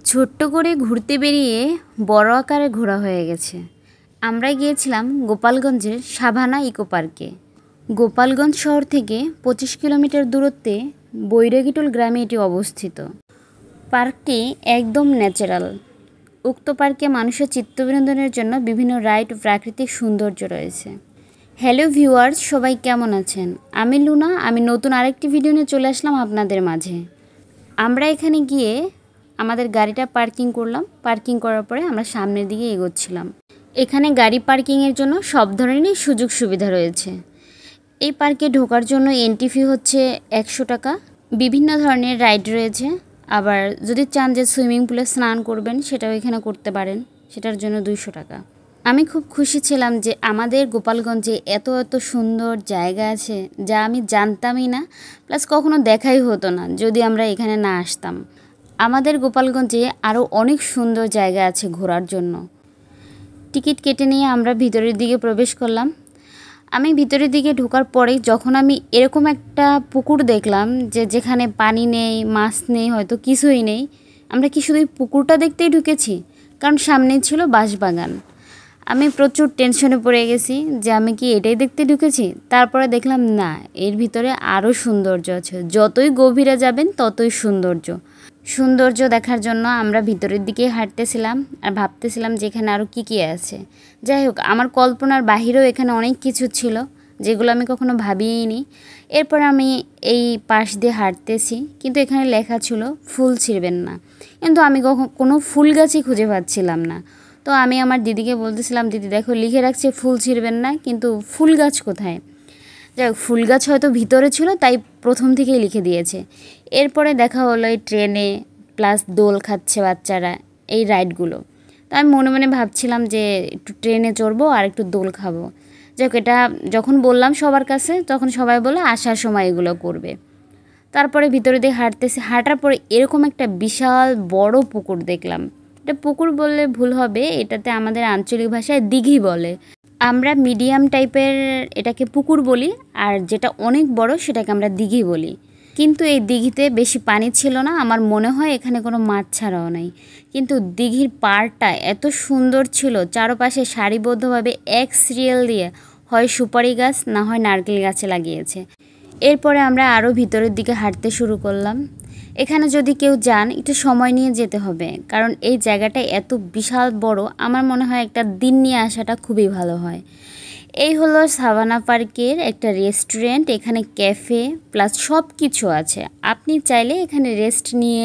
ছোট্ট করে ঘুরতে বেরিয়ে বড় আকারে ঘোরা হয়ে গেছে। আমরা গিয়েছিলাম গোপালগঞ্জের সাভানা ইকো পার্কে। গোপালগঞ্জ শহর থেকে 25 কিলোমিটার দূরত্বে বৈরাগীটোল গ্রামে এটি অবস্থিত। পার্কটি একদম ন্যাচারাল। উক্ত পার্কে মানুষের চিত্তবিনোদনের জন্য বিভিন্ন রাইড ও প্রাকৃতিক সৌন্দর্য রয়েছে। হ্যালো ভিউয়ার্স, সবাই কেমন আছেন? আমি লুনা। আমি নতুন আরেকটি ভিডিও নিয়ে চলে আসলাম আপনাদের মাঝে। আমরা এখানে গিয়ে আমাদের গাড়িটা পার্কিং করলাম। পার্কিং করার পরে আমরা সামনের দিকে এগোচ্ছিলাম। এখানে গাড়ি পার্কিংয়ের জন্য সব ধরনেরই সুযোগ সুবিধা রয়েছে। এই পার্কে ঢোকার জন্য এন্ট্রি ফি হচ্ছে 100 টাকা। বিভিন্ন ধরনের রাইড রয়েছে। আবার যদি চান যে সুইমিং পুলে স্নান করবেন, সেটাও এখানে করতে পারেন, সেটার জন্য 200 টাকা। আমি খুব খুশি ছিলাম যে আমাদের গোপালগঞ্জে এত এত সুন্দর জায়গা আছে, যা আমি জানতামই না, প্লাস কখনো দেখাই হতো না যদি আমরা এখানে না আসতাম। আমাদের গোপালগঞ্জে আরও অনেক সুন্দর জায়গা আছে ঘোরার জন্য। টিকিট কেটে নিয়ে আমরা ভিতরের দিকে প্রবেশ করলাম। আমি ভিতরের দিকে ঢোকার পরে যখন আমি এরকম একটা পুকুর দেখলাম, যেখানে পানি নেই, মাছ নেই, হয়তো কিছুই নেই, আমরা কি শুধু পুকুরটা দেখতেই ঢুকেছি? কারণ সামনেই ছিল বাঁশবাগান। আমি প্রচুর টেনশনে পড়ে গেছি যে আমি কি এটাই দেখতে ঢুকেছি। তারপরে দেখলাম না, এর ভিতরে আরও সৌন্দর্য আছে। যতই গভীরে যাবেন ততই সৌন্দর্য দেখার জন্য আমরা ভিতরের দিকে হাঁটতেছিলাম আর ভাবতেছিলাম যে এখানে আরও কী আছে। যাই হোক, আমার কল্পনার বাহিরেও এখানে অনেক কিছু ছিল যেগুলো আমি কখনো ভাবিইনি। এরপর আমি এই পাশ দিয়ে হাঁটতেছি, কিন্তু এখানে লেখা ছিল ফুল ছিঁড়বেন না, কিন্তু আমি কোনো ফুল গাছই খুঁজে পাচ্ছিলাম না। তো আমি আমার দিদিকে বলতেছিলাম, দিদি দেখো লিখে রাখছে ফুল ছিঁড়বেন না, কিন্তু ফুল গাছ কোথায়? যাই হোক, ফুল গাছ হয়তো ভিতরে ছিল, তাই প্রথম থেকেই লিখে দিয়েছে। এরপরে দেখা হলো এই ট্রেনে প্লাস দোল খাচ্ছে বাচ্চারা, এই রাইডগুলো। তো আমি মনে মনে ভাবছিলাম যে একটু ট্রেনে চড়বো আর একটু দোল খাবো। যাই হোক, এটা যখন বললাম সবার কাছে, তখন সবাই বলে আসার সময় এগুলো করবে। তারপরে ভিতরে দিয়ে হাঁটার পরে এরকম একটা বিশাল বড় পুকুর দেখলাম। এটা পুকুর বললে ভুল হবে, এটাতে আমাদের আঞ্চলিক ভাষায় দিঘি বলে। আমরা মিডিয়াম টাইপের এটাকে পুকুর বলি, আর যেটা অনেক বড় সেটাকে আমরা দিঘি বলি। কিন্তু এই দিঘিতে বেশি পানি ছিল না, আমার মনে হয় এখানে কোনো মাছ ছাড়াও নাই। কিন্তু দিঘির পাড়টা এত সুন্দর ছিল, চারপাশে সারিবদ্ধভাবে এক সিরিয়াল দিয়ে হয় সুপারি গাছ, না হয় নারকেল গাছে লাগিয়েছে। এরপরে আমরা আরও ভিতরের দিকে হাঁটতে শুরু করলাম। এখানে যদি কেউ যান, একটু সময় নিয়ে যেতে হবে, কারণ এই জায়গাটা এত বিশাল বড়। আমার মনে হয় একটা দিন নিয়ে আসাটা খুবই ভালো হয়। এই হলো সাভানা পার্কের একটা রেস্টুরেন্ট। এখানে ক্যাফে প্লাস সব কিছু আছে। আপনি চাইলে এখানে রেস্ট নিয়ে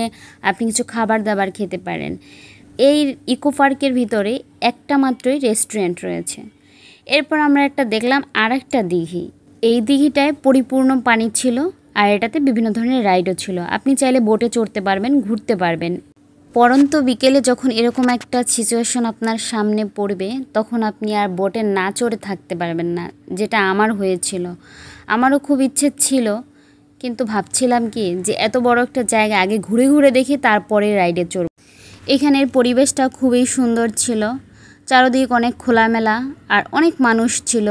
আপনি কিছু খাবার দাবার খেতে পারেন। এই ইকো পার্কের ভিতরে একটা মাত্রই রেস্টুরেন্ট রয়েছে। এরপর আমরা একটা দেখলাম আর একটা দিঘি। এই দিঘিটায় পরিপূর্ণ পানি ছিল, আর এটাতে বিভিন্ন ধরনের রাইডও ছিল। আপনি চাইলে বোটে চড়তে পারবেন, ঘুরতে পারবেন। পরন্ত বিকেলে যখন এরকম একটা সিচুয়েশন আপনার সামনে পড়বে, তখন আপনি আর বোটে না চড়ে থাকতে পারবেন না, যেটা আমার হয়েছিল। আমারও খুব ইচ্ছে ছিল, কিন্তু ভাবছিলাম কি যে এত বড় একটা জায়গা আগে ঘুরে ঘুরে দেখি, তারপরে রাইডে চড়ব। এখানের পরিবেশটা খুবই সুন্দর ছিল। চারদিক অনেক খোলামেলা আর অনেক মানুষ ছিল।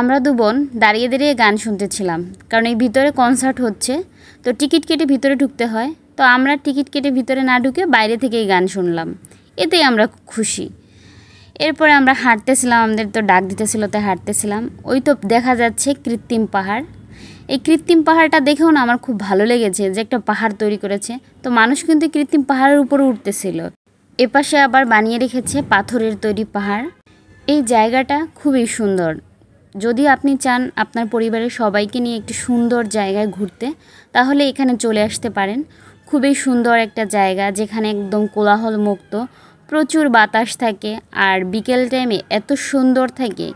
আমরা দু বোন দাঁড়িয়ে দাঁড়িয়ে গান শুনতেছিলাম, কারণ এই ভিতরে কনসার্ট হচ্ছে, তো টিকিট কেটে ভিতরে ঢুকতে হয়। তো আমরা টিকিট কেটে ভিতরে না ঢুকে বাইরে থেকেই গান শুনলাম, এতেই আমরা খুশি। এরপরে আমরা হাঁটতেছিলাম, আমাদের তো ডাক দিতেছিল, তাই হাঁটতেছিলাম। ওই তো দেখা যাচ্ছে কৃত্রিম পাহাড়। এই কৃত্রিম পাহাড়টা দেখেও না আমার খুব ভালো লেগেছে যে একটা পাহাড় তৈরি করেছে। তো মানুষ কিন্তু কৃত্রিম পাহাড়ের উপরে উঠতেছিল। এপাশে আবার বানিয়ে রেখেছে পাথরের তৈরি পাহাড়। এই জায়গাটা খুবই সুন্দর। যদি আপনি চান আপনার পরিবারের সবাইকে নিয়ে একটি সুন্দর জায়গায় ঘুরতে, তাহলে এখানে চলে আসতে পারেন। খুবই সুন্দর একটা জায়গা, যেখানে একদম কোলাহল মুক্ত, প্রচুর বাতাস থাকে, আর বিকেল টাইমে এত সুন্দর থাকে।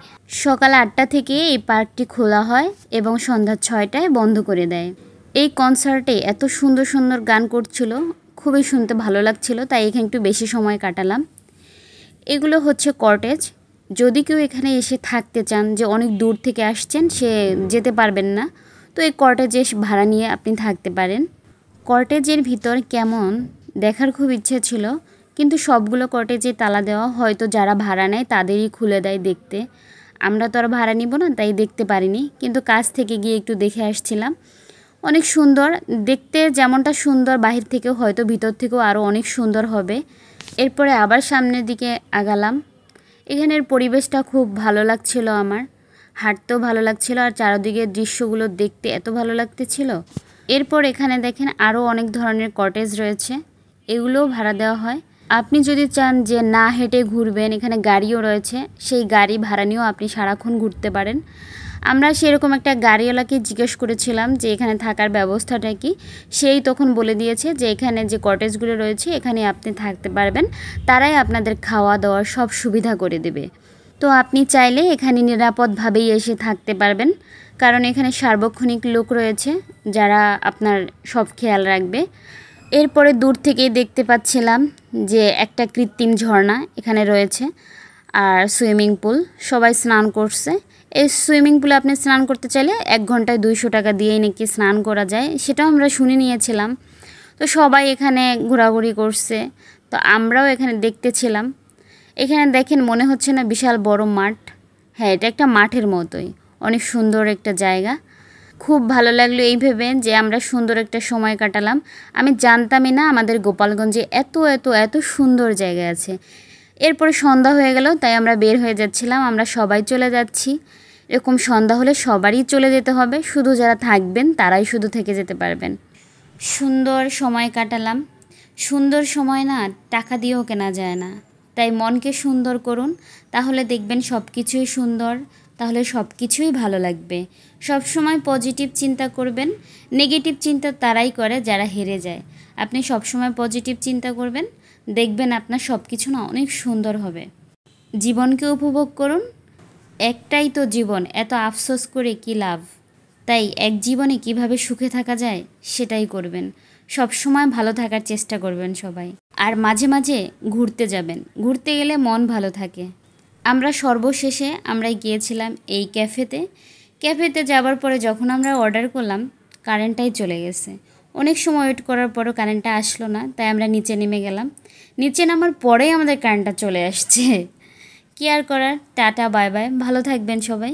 সকাল 8টা থেকে এই পার্কটি খোলা হয় এবং সন্ধ্যা 6টায় বন্ধ করে দেয়। এই কনসার্টে এত সুন্দর সুন্দর গান করছিল, খুবই শুনতে ভালো লাগছিল, তাই এখানে একটু বেশি সময় কাটালাম। এগুলো হচ্ছে কটেজ। যদি কেউ এখানে এসে থাকতে চান, যে অনেক দূর থেকে আসছেন, সে যেতে পারবেন না, তো এই কটেজে ভাড়া নিয়ে আপনি থাকতে পারেন। কটেজের ভিতর কেমন দেখার খুব ইচ্ছে ছিল, কিন্তু সবগুলো কটেজে তালা দেওয়া, হয়তো যারা ভাড়া নেয় তাদেরই খুলে দেয় দেখতে। আমরা তো আর ভাড়া নিব না, তাই দেখতে পারিনি, কিন্তু কাছ থেকে গিয়ে একটু দেখে আসছিলাম। অনেক সুন্দর দেখতে, যেমনটা সুন্দর বাহির থেকে হয়তো ভিতর থেকেও আরও অনেক সুন্দর হবে। এরপরে আবার সামনের দিকে আগালাম। এখানের পরিবেশটা খুব ভালো লাগছিল আমার, হাঁটতেও ভালো লাগছিল আর চারদিকের দৃশ্যগুলো দেখতে এত ভালো লাগতেছিল। এরপর এখানে দেখেন আরও অনেক ধরনের কটেজ রয়েছে, এগুলোও ভাড়া দেওয়া হয়। আপনি যদি চান যে না হেঁটে ঘুরবেন, এখানে গাড়িও রয়েছে, সেই গাড়ি ভাড়া নিয়েও আপনি সারাক্ষণ ঘুরতে পারেন। আমরা সেরকম একটা গাড়িওয়ালাকে জিজ্ঞেস করেছিলাম যে এখানে থাকার ব্যবস্থাটা কি। সেই তখন বলে দিয়েছে যে এখানে যে কটেজগুলো রয়েছে এখানে আপনি থাকতে পারবেন, তারাই আপনাদের খাওয়া দাওয়ার সব সুবিধা করে দেবে। তো আপনি চাইলে এখানে নিরাপদভাবেই এসে থাকতে পারবেন, কারণ এখানে সার্বক্ষণিক লোক রয়েছে যারা আপনার সব খেয়াল রাখবে। এরপরে দূর থেকেই দেখতে পাচ্ছিলাম যে একটা কৃত্রিম ঝর্ণা এখানে রয়েছে আর সুইমিং পুল, সবাই স্নান করছে। এই সুইমিং পুলে আপনি স্নান করতে চাইলে 1 ঘন্টায় 200 টাকা দিয়েই নাকি স্নান করা যায়, সেটাও আমরা শুনে নিয়েছিলাম। তো সবাই এখানে ঘোরাঘুরি করছে, তো আমরাও এখানে দেখতেছিলাম। এখানে দেখেন মনে হচ্ছে না বিশাল বড় মাঠ? হ্যাঁ, এটা একটা মাঠের মতোই, অনেক সুন্দর একটা জায়গা। খুব ভালো লাগলো এই ভেবে যে আমরা সুন্দর একটা সময় কাটালাম। আমি জানতামই না আমাদের গোপালগঞ্জে এত এত এত সুন্দর জায়গা আছে। এরপরে সন্ধ্যা হয়ে গেল, তাই আমরা বের হয়ে যাচ্ছিলাম। আমরা সবাই চলে যাচ্ছি। এরকম সন্ধ্যা হলে সবারই চলে যেতে হবে, শুধু যারা থাকবেন তারাই শুধু থেকে যেতে পারবেন। সুন্দর সময় কাটালাম। সুন্দর সময় না টাকা দিয়েও কেনা যায় না, তাই মনকে সুন্দর করুন, তাহলে দেখবেন সব কিছুই সুন্দর, তাহলে সব কিছুই ভালো লাগবে। সব সময় পজিটিভ চিন্তা করবেন। নেগেটিভ চিন্তা তারাই করে যারা হেরে যায়। আপনি সব সময় পজিটিভ চিন্তা করবেন, দেখবেন আপনার সব কিছু না অনেক সুন্দর হবে। জীবনকে উপভোগ করুন, একটাই তো জীবন, এত আফসোস করে কি লাভ। তাই এক জীবনে কিভাবে সুখে থাকা যায় সেটাই করবেন। সব সময় ভালো থাকার চেষ্টা করবেন সবাই। আর মাঝে মাঝে ঘুরতে যাবেন, ঘুরতে গেলে মন ভালো থাকে। আমরা সর্বশেষে আমরা গিয়েছিলাম এই ক্যাফেতে যাবার পরে যখন আমরা অর্ডার করলাম, কারেন্টটাই চলে গেছে। অনেক সময় ওয়েট করার পরও কারেন্টটা আসলো না, তাই আমরা নিচে নেমে গেলাম। নিচে নামার পরেই আমাদের কারেন্টটা চলে আসছে। কি আর করার, টাটা বাই বাই, ভালো থাকবেন সবাই।